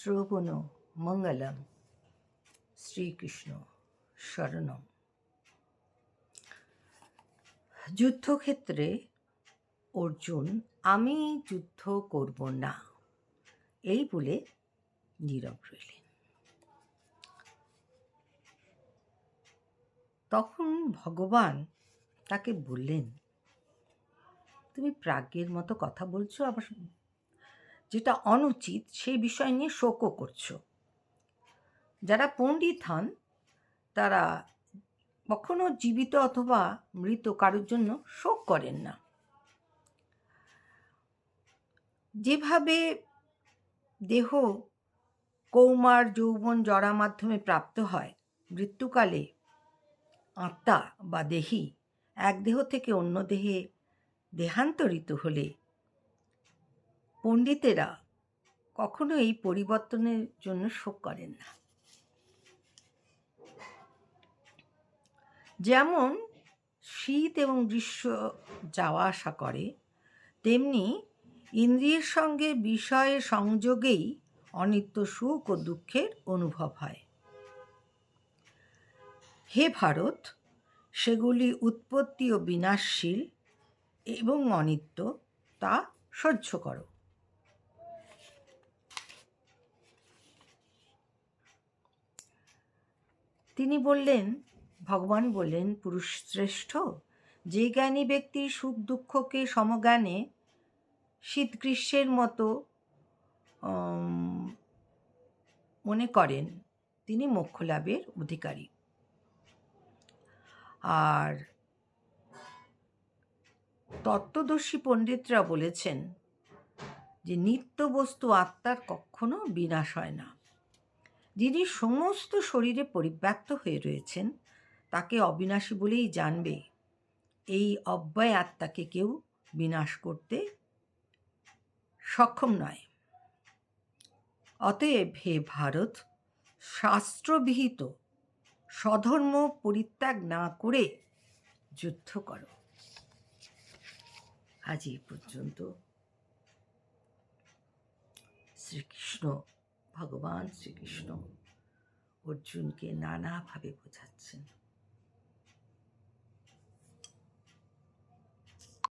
শ্রবণ মঙ্গলম শ্রীকৃষ্ণ শরণম। যুদ্ধক্ষেত্রে অর্জুন আমি যুদ্ধ করব না এই বলে নীরব রইলেন। তখন ভগবান তাকে বললেন, তুমি প্রাজ্ঞের মতো কথা বলছো, আবার যেটা অনুচিত সেই বিষয় নিয়ে শোকও করছো। যারা পণ্ডিত হন তারা কখনো জীবিত অথবা মৃত কারোর জন্য শোক করেন না। যেভাবে দেহ কৌমার যৌবন জরা মাধ্যমে প্রাপ্ত হয়, মৃত্যুকালে আত্মা বা দেহী এক দেহ থেকে অন্য দেহে দেহান্তরিত হলে পণ্ডিতেরা কখনো এই পরিবর্তনের জন্য শোক করেন না। যেমন শীত এবং গ্রীষ্ম যাওয়া আসা করে, তেমনি ইন্দ্রিয়ের সঙ্গে বিষয়ের সংযোগেই অনিত্য সুখ ও দুঃখের অনুভব হয়। হে ভারত, সেগুলি উৎপত্তি ও বিনাশশীল এবং অনিত্য, তা সহ্য করো। তিনি বললেন, ভগবান বললেন, পুরুষ শ্রেষ্ঠ, যে জ্ঞানী ব্যক্তি সুখ দুঃখকে সমজ্ঞানে শীত গ্রীষ্মের মতো মনে করেন, তিনি মোক্ষ লাভের অধিকারী। আর তত্ত্বদর্শী পণ্ডিতরা বলেছেন যে নিত্য বস্তু আত্মার কখনো বিনাশ হয় না। যিনি সমস্ত শরীরে পরিব্যাপ্ত হয়ে রয়েছেন তাকে অবিনাশী বলেই জানবে। এই অব্যয় আত্মাকে কেউ বিনাশ করতে সক্ষম নয়। অতএব হে ভারত, শাস্ত্রবিহিত স্বধর্ম পরিত্যাগ না করে যুদ্ধ করো। আজ এই পর্যন্ত। শ্রীকৃষ্ণ, ভগবান শ্রীকৃষ্ণ অর্জুনকে নানাভাবে বোঝাচ্ছেন।